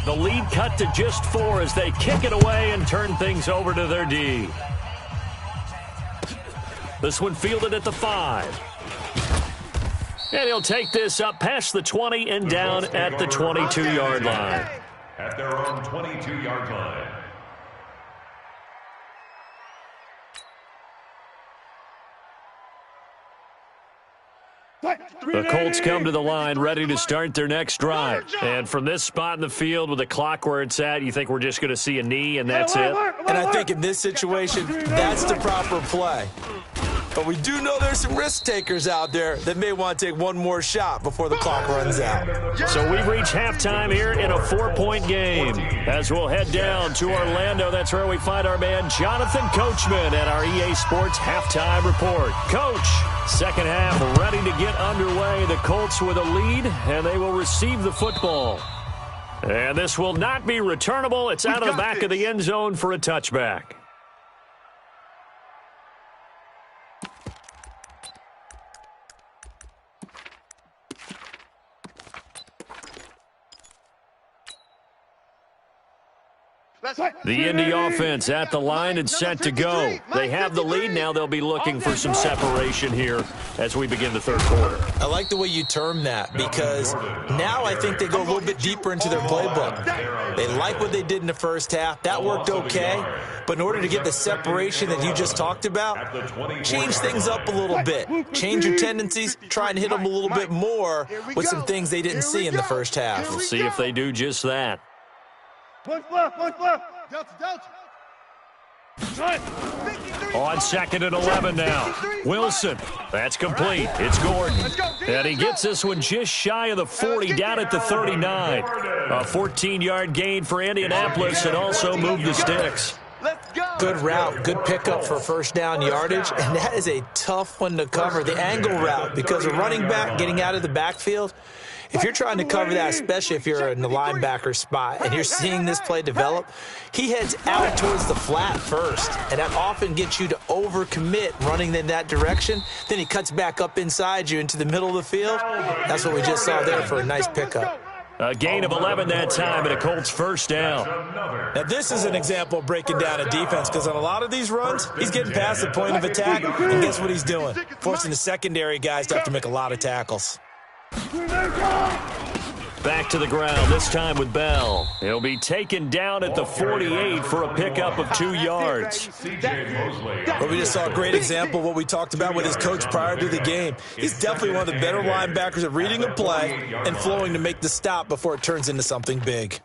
The lead cut to just 4 as they kick it away and turn things over to their D. This one fielded at the 5. And he'll take this up past the 20 and down at the 22-yard line. At their own 22-yard line. The Colts come to the line ready to start their next drive. And from this spot in the field with the clock where it's at, you think we're just going to see a knee and that's it? And I think in this situation, that's the proper play. But we do know there's some risk takers out there that may want to take one more shot before the clock runs out. So we've reached halftime here in a 4-point game. As we'll head down to Orlando, that's where we find our man Jonathan Coachman at our EA Sports Halftime Report. Coach, second half ready to get underway. The Colts with a lead, and they will receive the football. And this will not be returnable. It's out of the back of the end zone for a touchback. The Indy offense at the line and set to go. They have the lead. Now they'll be looking for some separation here as we begin the third quarter. I like the way you term that because now I think they go a little bit deeper into their playbook. They like what they did in the first half. That worked okay. But in order to get the separation that you just talked about, change things up a little bit. Change your tendencies. Try and hit them a little bit more with some things they didn't see in the first half. We'll see if they do just that. On second and 11 now. Wilson. That's complete. It's Gordon. And he gets this one just shy of the 40, down at the 39. A 14-yard gain for Indianapolis and also moved the sticks. Good route, good pickup for first down yardage, and that is a tough one to cover, the angle route, because a running back getting out of the backfield, if you're trying to cover that, especially if you're in the linebacker spot and you're seeing this play develop, he heads out towards the flat first, and that often gets you to overcommit running in that direction. Then he cuts back up inside you into the middle of the field. That's what we just saw there for a nice pickup. A gain of 11 that time and a Colts first down. Now, this is an example of breaking down a defense because on a lot of these runs, he's getting past the point of attack, and guess what he's doing? Forcing the secondary guys to have to make a lot of tackles. Back to the ground, this time with Bell. He'll be taken down at the 48 for a pickup of 2 yards. Well, we just saw a great example of what we talked about with his coach prior to the game. He's definitely one of the better linebackers at reading a play and flowing to make the stop before it turns into something big.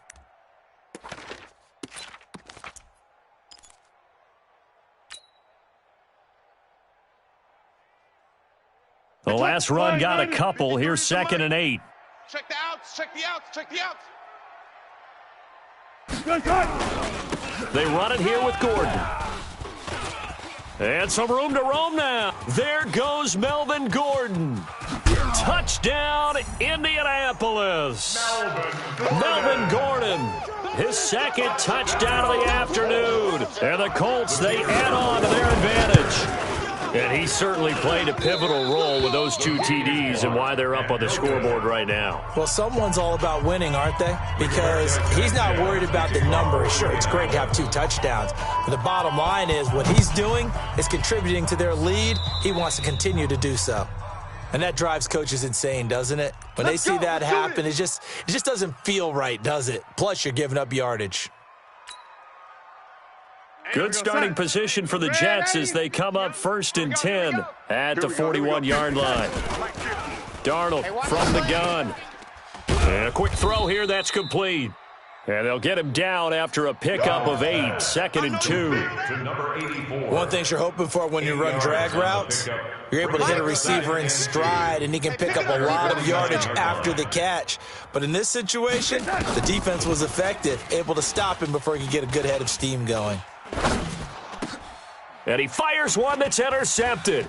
The last run got a couple. Here's second and 8. Check the outs, check the outs, check the outs. They run it here with Gordon. And some room to roam now. There goes Melvin Gordon. Touchdown, Indianapolis. Melvin Gordon, his second touchdown of the afternoon. And the Colts, they add on to their advantage. And he certainly played a pivotal role with those 2 TDs and why they're up on the scoreboard right now. Well, someone's all about winning, aren't they? Because he's not worried about the numbers. Sure, it's great to have 2 touchdowns. But the bottom line is what he's doing is contributing to their lead. He wants to continue to do so. And that drives coaches insane, doesn't it? When they see that happen, it just doesn't feel right, does it? Plus, you're giving up yardage. Good starting position for the Jets as they come up first and 10 at the 41-yard line. Darnold from the gun. And a quick throw here, that's complete. And they'll get him down after a pickup of 8, second and 2. One thing you're hoping for when you run drag routes, you're able to hit a receiver in stride, and he can pick up a lot of yardage after the catch. But in this situation, the defense was effective, able to stop him before he could get a good head of steam going. And he fires one that's intercepted.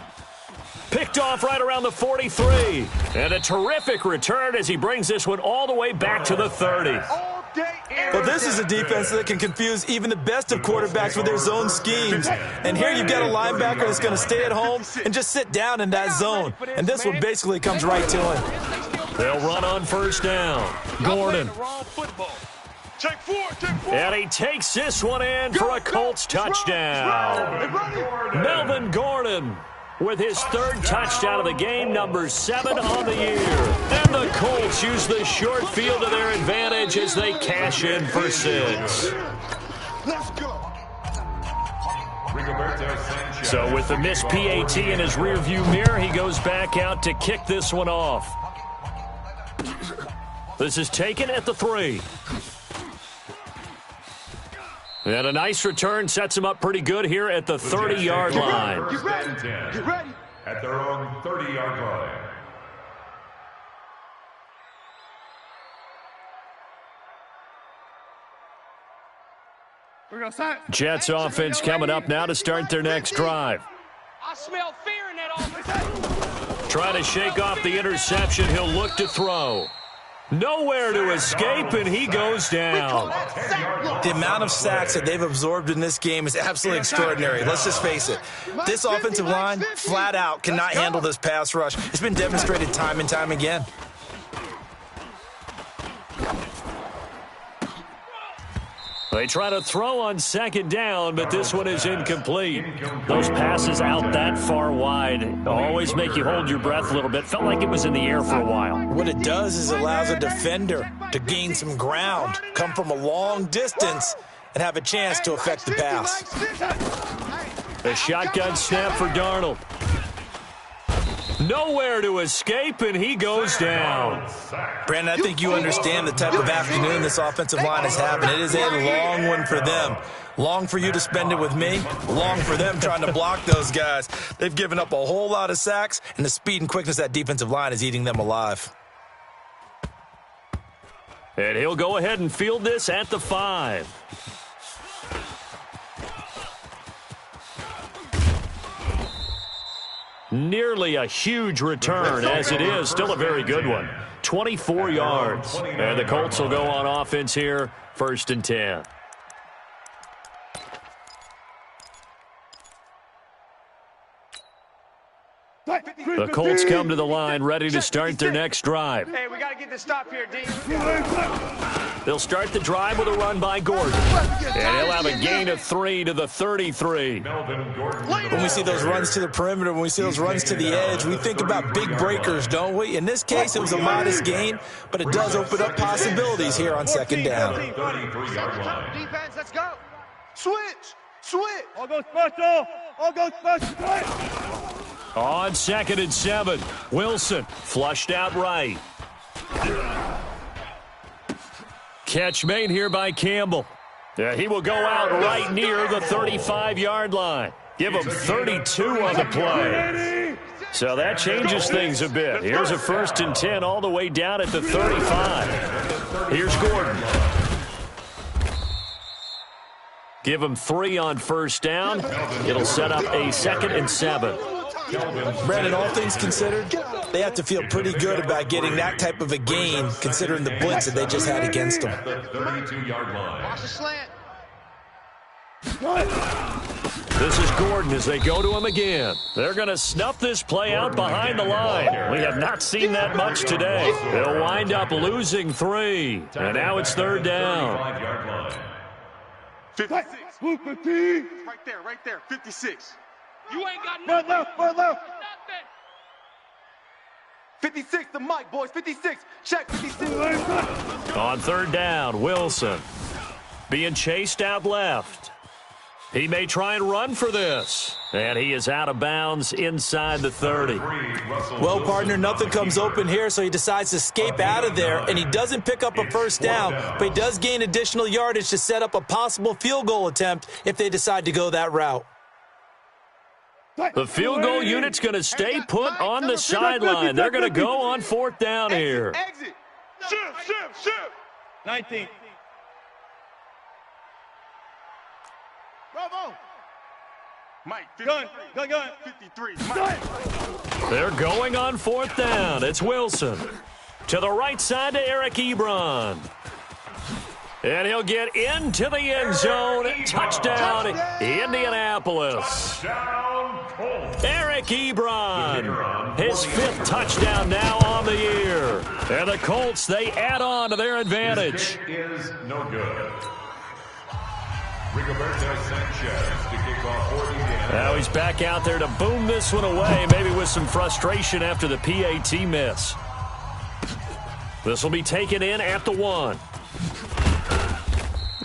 Picked off right around the 43. And a terrific return as he brings this one all the way back to the 30. Well, this is a defense that can confuse even the best of quarterbacks with their zone schemes. And here you've got a linebacker that's going to stay at home and just sit down in that zone. And this one basically comes right to him. They'll run on first down. Gordon. Take four. And he takes this one in for a Colts touchdown. Melvin Gordon with his third touchdown of the game, number 7 on the year. And the Colts use the short field to their advantage as they cash in for 6. Let's go. So with the missed PAT in his rearview mirror, he goes back out to kick this one off. This is taken at the 3. And a nice return sets him up pretty good here at the 30-yard line. Get ready. At their own 30-yard line. Jets offense coming up now to start their next drive. I smell fear in that offense. Trying to shake off the interception. He'll look to throw. Nowhere to escape, and he goes down. The amount of sacks that they've absorbed in this game is absolutely extraordinary. Let's just face it. This offensive line, flat out, cannot handle this pass rush. It's been demonstrated time and time again. They try to throw on second down, but this one is incomplete. Those passes out that far wide always make you hold your breath a little bit. Felt like it was in the air for a while. What it does is it allows a defender to gain some ground, come from a long distance, and have a chance to affect the pass. A shotgun snap for Darnold. Nowhere to escape, and he goes down. Brandon, I think you understand the type of afternoon this offensive line is having. It is a long one for them. Long for you to spend it with me. Long for them trying to block those guys. They've given up a whole lot of sacks, and the speed and quickness of that defensive line is eating them alive. And he'll go ahead and field this at the 5. Nearly a huge return, as it is. Still a very good one. 24 yards. And the Colts will go on offense here, 1st and 10. The Colts come to the line, ready to start their next drive. Hey, we got to get this stop here, D. They'll start the drive with a run by Gordon. And he'll have a gain of 3 to the 33. When we see those runs to the perimeter, when we see those runs to the edge, we think about big breakers, don't we? In this case, it was a modest gain, but it does open up possibilities here on second down. Defense, let's go. Switch. All go special. On 2nd and 7, Wilson flushed out right. Catch made here by Campbell. Yeah, he will go out right near the 35-yard line. Give him 32 on the play. So that changes things a bit. Here's a 1st and 10 all the way down at the 35. Here's Gordon. Give him 3 on 1st down. It'll set up a 2nd and 7. Brandon, all things considered, they have to feel pretty good about getting that type of a gain, considering the blitz that they just had against them. Watch the slant. This is Gordon as they go to him again. They're going to snuff this play out behind the line. We have not seen that much today. They'll wind up losing 3. And now it's 3rd down. 56. Right there. 56. You ain't got nothing. Left. Nothing. 56, the mic, boys. 56. Check 56. On 3rd down, Wilson being chased out left. He may try and run for this. And he is out of bounds inside the 30. Well, partner, nothing comes open here, so he decides to escape out of there, and he doesn't pick up a 1st down, but he does gain additional yardage to set up a possible field goal attempt if they decide to go that route. The field goal unit's going to stay put on the sideline. They're going to go on 4th down here. Exit. Shift. 19. Bravo. Mike, Gun. 53. Mike. They're going on 4th down. It's Wilson. To the right side to Eric Ebron. And he'll get into the end zone. Touchdown, Indianapolis. Eric Ebron, his 5th touchdown now on the year. And the Colts, they add on to their advantage. Is no good. Rigoberto Sanchez to kick off for Indiana. Now he's back out there to boom this one away, maybe with some frustration after the PAT miss. This will be taken in at the 1.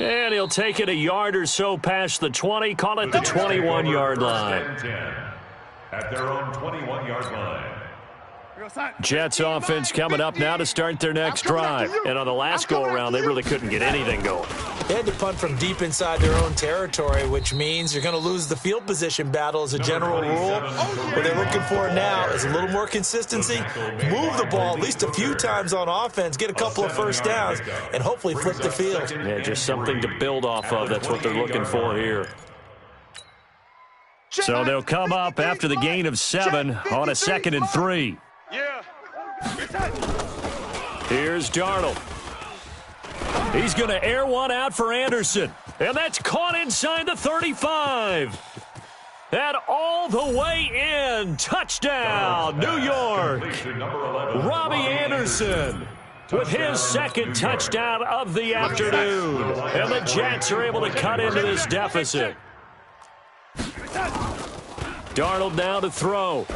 And he'll take it a yard or so past the 20, call it the 21-yard line. At their own 21-yard line. Jets offense coming up now to start their next drive. And on the last go-around, they really couldn't get anything going. They had to punt from deep inside their own territory, which means you're going to lose the field position battle as a general rule. What they're looking for now is a little more consistency, move the ball at least a few times on offense, get a couple of first downs, and hopefully flip the field. Yeah, just something to build off of. That's what they're looking for here. So they'll come up after the gain of 7 on a 2nd and 3. Yeah. Here's Darnold. He's going to air one out for Anderson. And that's caught inside the 35. And all the way in. Touchdown, New York. Robbie Anderson with his 2nd touchdown of the afternoon. And the Jets are able to cut into this deficit. Darnold now to throw.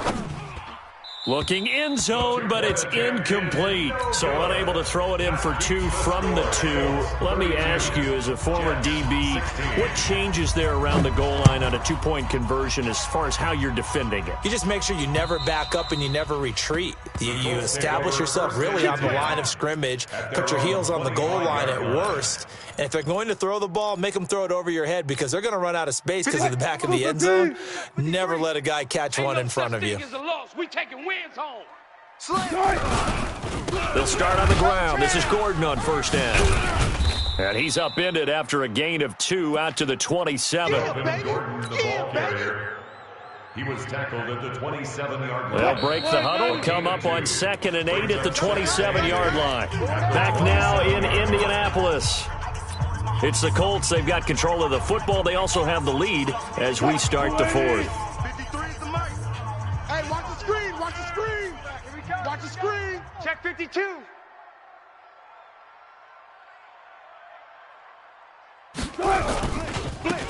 Looking in zone, but it's incomplete. So unable to throw it in for 2 from the 2. Let me ask you, as a former DB, what changes there around the goal line on a 2-point conversion as far as how you're defending it? You just make sure you never back up and you never retreat. You establish yourself really on the line of scrimmage, put your heels on the goal line at worst, and if they're going to throw the ball, make them throw it over your head because they're going to run out of space because of the back of the end zone. Never let a guy catch one in front of you. We taking wins home. They'll start on the ground. This is Gordon on first down. And he's upended after a gain of 2 out to the 27. Gordon, the ball carrier. He was tackled at the 27-yard line. They'll break the huddle, come up on 2nd and 8 at the 27-yard line. Back now in Indianapolis. It's the Colts. They've got control of the football. They also have the lead as we start the 4th. Hey, watch the screen, watch the screen. Watch the screen. Check 52.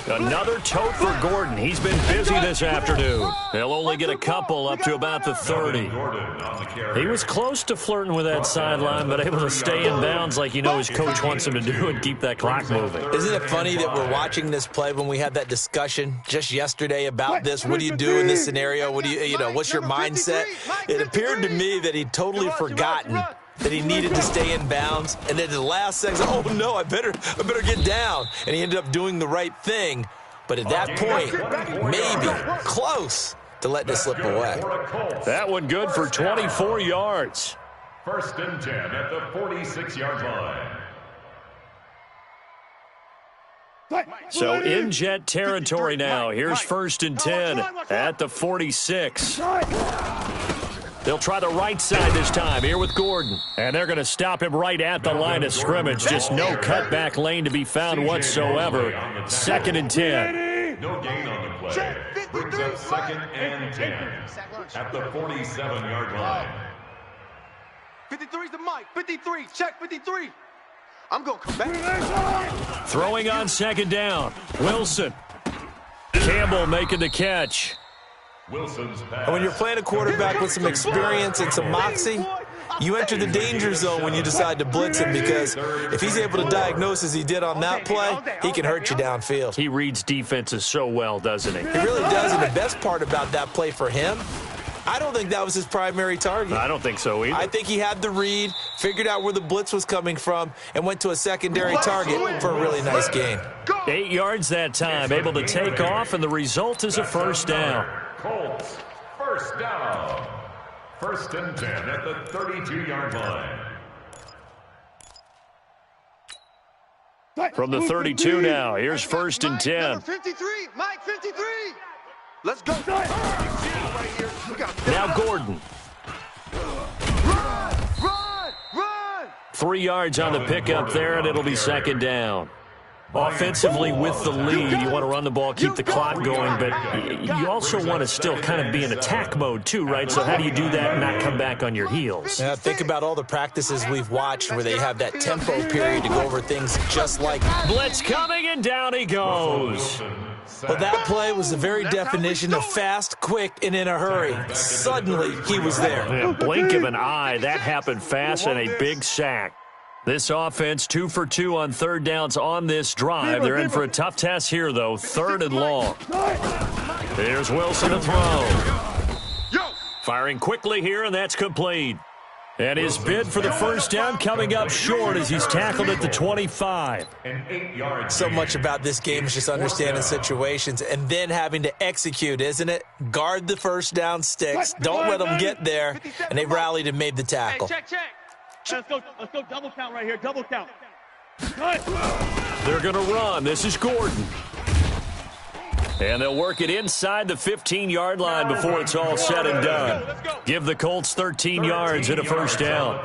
Another tote for Gordon. He's been busy this afternoon. He'll only get a couple up to about the 30. He was close to flirting with that sideline, but able to stay in bounds like his coach wants him to do and keep that clock moving. Isn't it funny that we're watching this play when we had that discussion just yesterday about this? What do you do in this scenario? What do what's your mindset? It appeared to me that he'd totally forgotten that he needed to stay in bounds, and then the last second, oh no, I better get down, and he ended up doing the right thing. But at that point, maybe close to let this slip away. That one good for 24 yards. 1st and 10 at the 46-yard line. So in Jet territory now. Here's 1st and 10 at the 46. They'll try the right side this time here with Gordon. And they're going to stop him right at the line of scrimmage. Just no cutback lane to be found whatsoever. 2nd and 10. No gain on the play. Brings up 2nd and 10 at the 47-yard line. 53's the mic. 53. Check 53. I'm going to come back. Throwing on 2nd down. Wilson. Campbell making the catch. Wilson's pass. And when you're playing a quarterback with some experience and some moxie, you enter the danger zone when you decide to blitz him, because if he's able to diagnose as he did on that play, he can hurt you downfield. He reads defenses so well, doesn't he? He really does, and the best part about that play for him, I don't think that was his primary target. I don't think so either. I think he had the read, figured out where the blitz was coming from, and went to a secondary target for a really nice gain. 8 yards that time, able to take off, and the result is a first down. Colts, first down. 1st and 10 at the 32-yard line. From the 32 now, here's 1st and 10. 53. Mike 53. Let's go. Now Gordon. Run! 3 yards on the pickup there, and it'll be second down. Offensively, with the lead, you want to run the ball, keep the clock going, but you also want to still kind of be in attack mode too, right? So how do you do that and not come back on your heels? Yeah, think about all the practices we've watched where they have that tempo period to go over things just like blitz coming, and down he goes. Well, that play was the very definition of fast, quick, and in a hurry. Suddenly, he was there. Yeah, blink of an eye, that happened fast, and a big sack. This offense 2 for 2 on third downs on this drive. They're in for a tough test here, though, 3rd and long. Here's Wilson to throw. Firing quickly here, and that's complete. And his bid for the first down coming up short as he's tackled at the 25. So much about this game is just understanding situations and then having to execute, isn't it? Guard the first down sticks. Don't let them get there. And they rallied and made the tackle. Hey, check. Let's go double count right here, double count. They're going to run. This is Gordon. And they'll work it inside the 15-yard line before it's all said and done. Give the Colts 13 yards and a first down.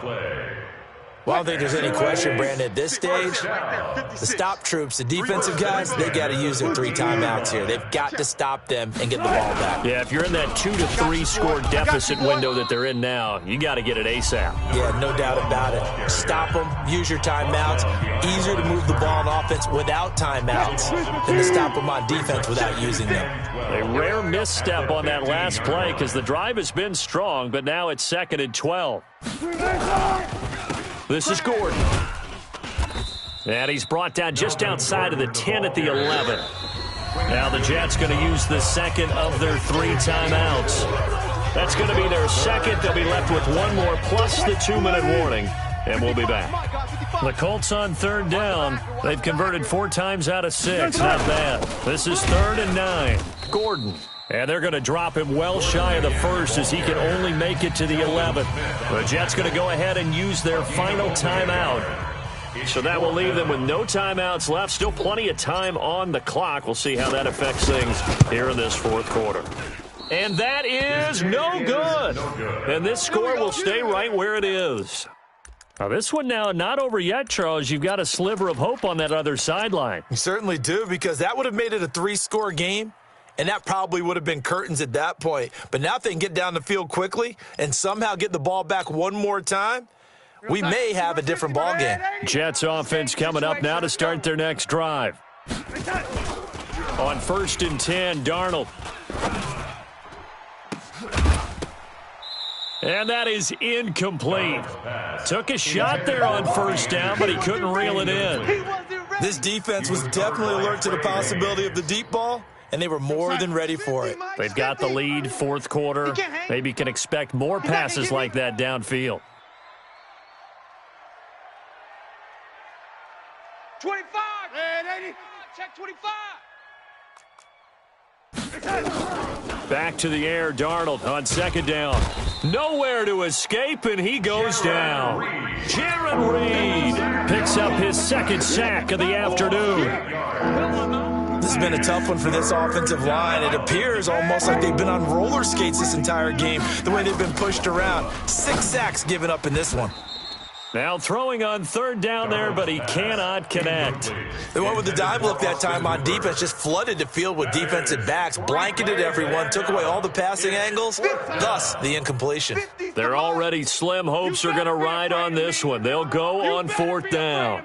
Well, I don't think there's any question, Brandon, at this stage, the stop troops, the defensive guys, they got to use their 3 timeouts here. They've got to stop them and get the ball back. Yeah, if you're in that 2 to 3 score deficit window that they're in now, you got to get it ASAP. Yeah, no doubt about it. Stop them, use your timeouts. Easier to move the ball on offense without timeouts than to stop them on defense without using them. A rare misstep on that last play because the drive has been strong, but now it's 2nd and 12. This is Gordon. And he's brought down just outside of the 10 at the 11. Now the Jets going to use the second of their 3 timeouts. That's going to be their second. They'll be left with 1 more plus the 2-minute warning. And we'll be back. The Colts on 3rd down. They've converted 4 times out of 6. Not bad. This is 3rd and 9. Gordon. And they're going to drop him well shy of the 1st as he can only make it to the 11th. The Jets going to go ahead and use their final timeout. So that will leave them with no timeouts left. Still plenty of time on the clock. We'll see how that affects things here in this 4th quarter. And that is no good. And this score will stay right where it is. Now, this one now not over yet, Charles. You've got a sliver of hope on that other sideline. You certainly do, because that would have made it a 3-score game. And that probably would have been curtains at that point. But now if they can get down the field quickly and somehow get the ball back one more time, we may have a different ball game. Jets offense coming up now to start their next drive. On 1st and 10, Darnold. And that is incomplete. Took a shot there on 1st down, but he couldn't reel it in. This defense was definitely alert to the possibility of the deep ball, and they were more than ready for it. They've got the lead, 4th quarter. Maybe can expect more passes like that downfield. 25. Check 25. Back to the air, Darnold on 2nd down. Nowhere to escape, and he goes down. Jaron Reed picks up his 2nd sack of the afternoon. This has been a tough one for this offensive line. It appears almost like they've been on roller skates this entire game, the way they've been pushed around. 6 sacks given up in this one. Now throwing on 3rd down there, but he cannot connect. They went with the dime look that time on defense, just flooded the field with defensive backs, blanketed everyone, took away all the passing angles, thus the incompletion. They're already slim hopes are going to ride on this one. They'll go on 4th down.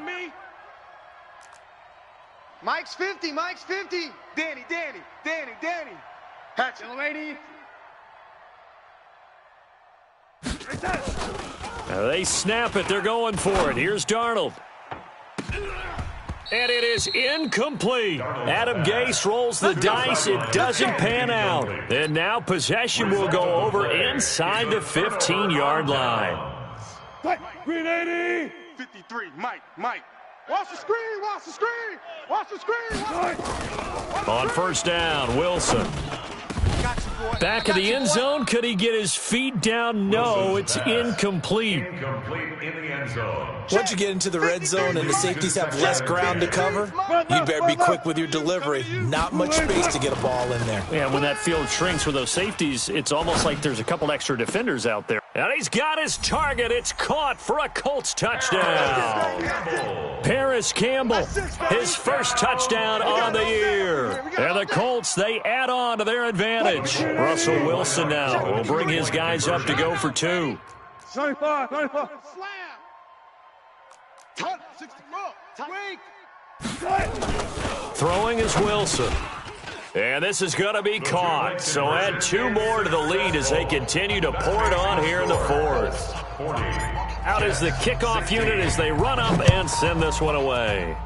Mike's 50. Danny. Hatch, young lady. Now they snap it. They're going for it. Here's Darnold. And it is incomplete. Adam Gase rolls the dice. It doesn't pan out. And now possession will go over inside the 15-yard line. Green 80. 53. Mike. Watch the screen. On 1st down, Wilson. Back of the end zone. Could he get his feet down? No, it's incomplete. Once you get into the red zone and the safeties have less ground to cover, you better be quick with your delivery. Not much space to get a ball in there. Yeah, when that field shrinks with those safeties, it's almost like there's a couple extra defenders out there. And he's got his target. It's caught for a Colts touchdown. Paris Campbell, his first touchdown on the year. And the Colts, they add on to their advantage. Russell Wilson now will bring his guys up to go for 2. 95. Throwing is Wilson. And this is going to be caught. So add 2 more to the lead as they continue to pour it on here in the 4th. Out is the kickoff unit as they run up and send this one away.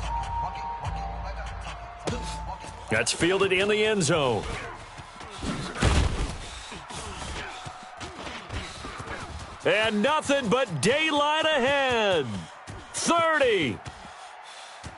That's fielded in the end zone. And nothing but daylight ahead. 30.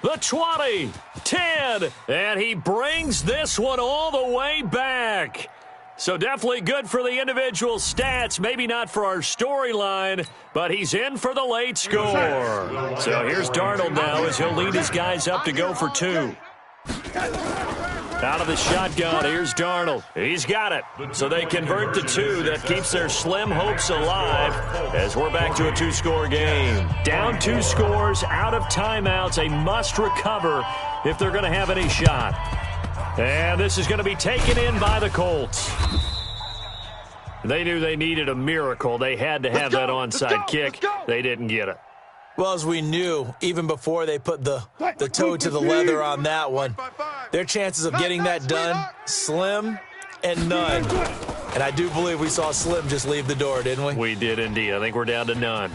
The 20. 10. And he brings this one all the way back. So definitely good for the individual stats. Maybe not for our storyline, but he's in for the late score. So here's Darnold now as he'll lead his guys up to go for 2. Out of the shotgun, here's Darnold. He's got it. So they convert the 2. That keeps their slim hopes alive as we're back to a 2-score game. Down 2 scores, out of timeouts, a must recover if they're going to have any shot. And this is going to be taken in by the Colts. They knew they needed a miracle. They had to have that onside kick. They didn't get it. Well, as we knew, even before they put the toe to the leather on that one, their chances of getting that done, slim and none. And I do believe we saw Slim just leave the door, didn't we? We did indeed. I think we're down to none.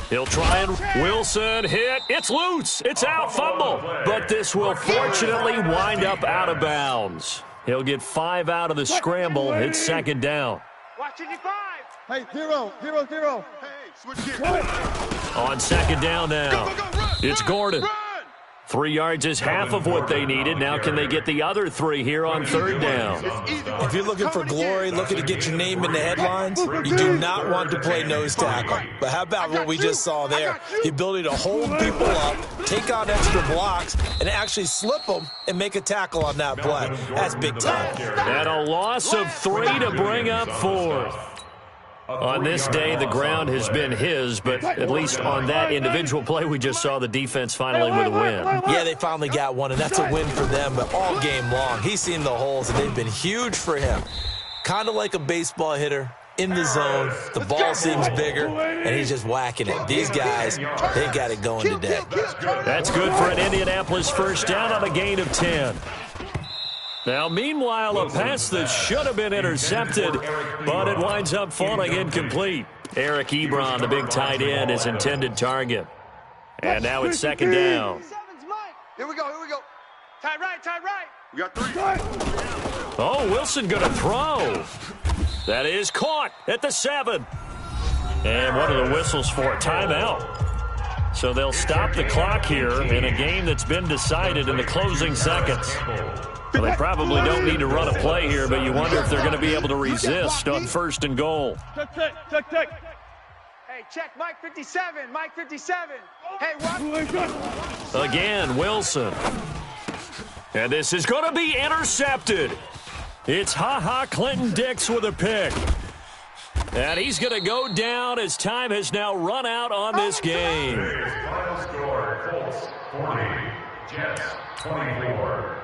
He'll try and Wilson hit. It's loose. It's out. Fumble. But this will fortunately wind up out of bounds. He'll get 5 out of the scramble. It's 2nd down. Watch it, 5. Hey, 0. Hey, switch gears. On 2nd down now. It's Gordon. 3 yards is half of what they needed. Now can they get the other 3 here on 3rd down? If you're looking for glory, looking to get your name in the headlines, you do not want to play nose tackle. But how about what we just saw there? The ability to hold people up, take out extra blocks, and actually slip them and make a tackle on that play. That's big time. And a loss of 3 to bring up 4th. On this day, the ground has been his, but at least on that individual play, we just saw the defense finally with a win. Yeah, they finally got one, and that's a win for them, but all game long, he's seen the holes, and they've been huge for him. Kind of like a baseball hitter in the zone. The ball seems bigger, and he's just whacking it. These guys, they got it going today. That's good for an Indianapolis first down on a gain of 10. Now, meanwhile, a pass that should have been intercepted, but it winds up falling incomplete. Eric Ebron, the big tight end, his intended target. And now it's 2nd down. Here we go. Tight right. We got 3. Oh, Wilson going to throw. That is caught at the 7. And what are the whistles for? Timeout. So they'll stop the clock here in a game that's been decided in the closing seconds. Well, they probably don't need to run a play here, but you wonder if they're going to be able to resist on 1st and goal. Check. Hey, check, Mike 57. Hey, what? Again, Wilson. And this is going to be intercepted. It's Clinton Dix with a pick. And he's going to go down as time has now run out on this game. Final score, Colts 40, Jets 24.